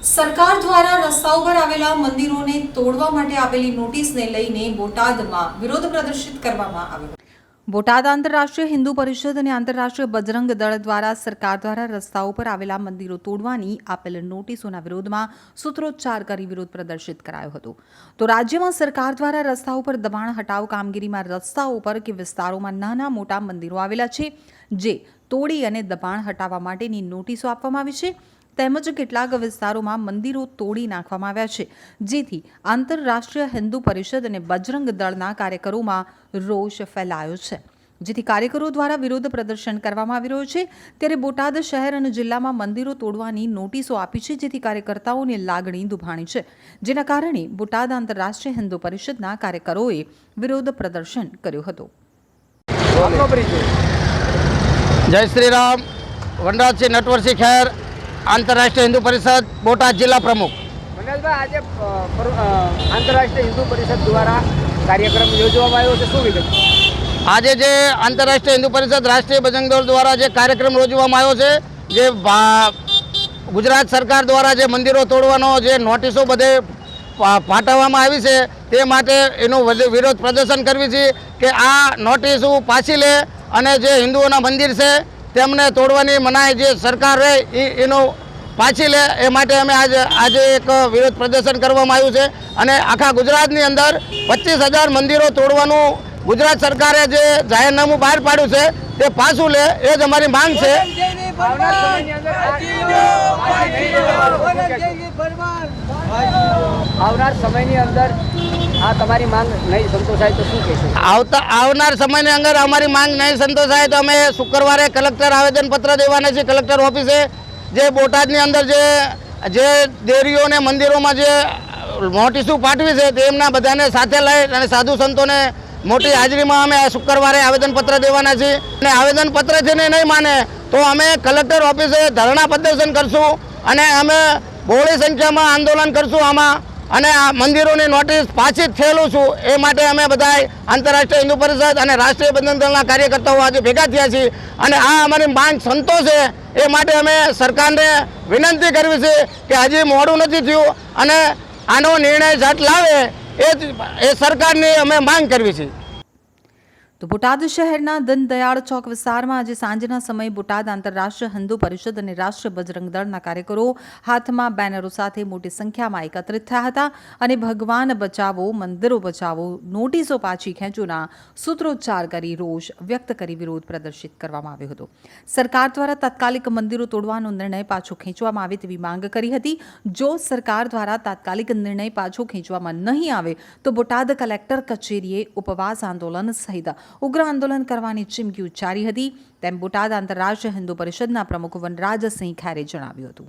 સરકાર દ્વારા રસ્તાઓ પર આવેલા મંદિરોને તોડવા માટે આપેલી નોટિસને લઈને બોટાદમાં વિરોધ પ્રદર્શિત કરવામાં આવ્યો। બોટાદ આંતરરાષ્ટ્રીય હિન્દુ પરિષદ અને આંતરરાષ્ટ્રીય બજરંગ દળ દ્વારા સરકાર દ્વારા રસ્તાઓ પર આવેલા મંદિરો તોડવાની આપેલ નોટિસોના વિરોધમાં સૂત્રોચ્ચાર કરી વિરોધ પ્રદર્શિત કરાયો હતો। તો રાજ્યમાં સરકાર દ્વારા રસ્તાઓ પર દબાણ હટાવ કામગીરીમાં રસ્તાઓ પર કે વિસ્તારોમાં નાના મોટા મંદિરો આવેલા છે જે તોડી અને દબાણ હટાવવા માટેની નોટિસો આપવામાં આવી છે। તેમજ કેટલાક વિસ્તારોમાં મંદિરો તોડી નાખવામાં આવ્યા છે, જેથી આંતરરાષ્ટ્રીય હિન્દુ પરિષદ અને બજરંગ દળના કાર્યકરોમાં રોષ ફેલાયો છે, જેથી કાર્યકરો દ્વારા વિરોધ પ્રદર્શન કરવામાં આવી રહ્યું છે। ત્યારે બોટાદ શહેર અને જિલ્લામાં મંદિરો તોડવાની નોટિસો આપી છે, જેથી કાર્યકર્તાઓની લાગણી દુભાણી છે, જેના કારણે બોટાદ આંતરરાષ્ટ્રીય હિન્દુ પરિષદના કાર્યકરોએ વિરોધ પ્રદર્શન કર્યું હતું। જય શ્રી રામ। વનરાજસિંહ નટવરસિંહ ખેર, आंतरराष्ट्रीय हिंदू परिषद बोटाद जिला प्रमुख। मनोज भाई, आज आंतरराष्ट्रीय हिंदू परिषद द्वारा कार्यक्रम योजવામાં આવ્યો છે, શું વિગત? આજે જે આંતરરાષ્ટ્રીય હિન્દુ પરિષદ રાષ્ટ્રીય બજરંગ દળ દ્વારા જે કાર્યક્રમ યોજવામાં આવ્યો છે, જે ગુજરાત સરકાર દ્વારા જે મંદિરો તોડવાનો જે નોટિસો બધે પાઠવવામાં આવી છે, તે માટે એનું વિરોધ પ્રદર્શન કરવી છે કે આ નોટિસો પાછી લે અને જે હિન્દુઓના મંદિર છે તેમને તોડવાની મનાઈ જે સરકાર રહે એનો પાછી લે, એ માટે અમે આજે એક વિરોધ પ્રદર્શન કરવામાં આવ્યું છે। અને આખા ગુજરાતની અંદર 25,000 મંદિરો તોડવાનું ગુજરાત સરકારે જે જાહેરનામું બહાર પાડ્યું છે તે પાછું લે, એ જ અમારી માંગ છે। આવનાર સમયની અંદર આ તમારી માંગ નહીં સંતોષાય તો શું કહેશો? આવનાર સમયની અંદર અમારી માંગ નહીં સંતોષાય તો અમે શુક્રવારે કલેક્ટર આવેદનપત્ર દેવાના છે કલેક્ટર ઓફિસે। જે બોટાદની અંદર જે દેરીઓને મંદિરોમાં જે નોટિસો પાઠવી છે તેમના બધાને સાથે લઈ અને સાધુ સંતોને મોટી હાજરીમાં અમે શુક્રવારે આવેદનપત્ર દેવાના છીએ। અને આવેદનપત્ર છે ને નહીં માને તો અમે કલેક્ટર ઓફિસે ધરણા પ્રદર્શન કરશું અને અમે બહોળી સંખ્યામાં આંદોલન કરશું આમાં, અને આ મંદિરોની નોટિસ પાછી જ થયેલું છું। એ માટે અમે બધા આંતરરાષ્ટ્રીય હિન્દુ પરિષદ અને રાષ્ટ્રીય બજરંગ દળના કાર્યકર્તાઓ આજે ભેગા થયા છીએ અને આ અમારી માંગ સંતોષે એ માટે અમે સરકારને વિનંતી કરવી છે કે હજી મોડું નથી થયું અને આનો નિર્ણય ઝટ લાવે એ સરકારની અમે માંગ કરવી છે। તો બોટાદ શહેરના દનદયાળ ચોક વિસ્તારમાં આજે સાંજના સમયે બોટાદ આંતરરાષ્ટ્રીય હિન્દુ પરિષદ અને રાષ્ટ્રીય બજરંગ દળના કાર્યકરો હાથમાં બેનરો સાથે મોટી સંખ્યામાં એકત્રિત થયા હતા અને ભગવાન બચાવો, મંદિરો બચાવો, નોટિસો પાછી ખેંચોના સૂત્રોચ્ચાર કરી રોષ વ્યક્ત કરી વિરોધ પ્રદર્શિત કરવામાં આવ્યો હતો। સરકાર દ્વારા તાત્કાલિક મંદિરો તોડવાનો નિર્ણય પાછો ખેંચવામાં આવે તેવી માંગ કરી હતી। જો સરકાર દ્વારા તાત્કાલિક નિર્ણય પાછો ખેંચવામાં નહીં આવે તો બોટાદ કલેક્ટર કચેરીએ ઉપવાસ આંદોલન સહિત ઉગ્ર આંદોલન કરવાની ચીમકી ઉચ્ચારી હતી, તેમ બોટાદ આંતરરાષ્ટ્રીય હિન્દુ પરિષદના પ્રમુખ વનરાજસિંહ ખેરે જણાવ્યું હતું।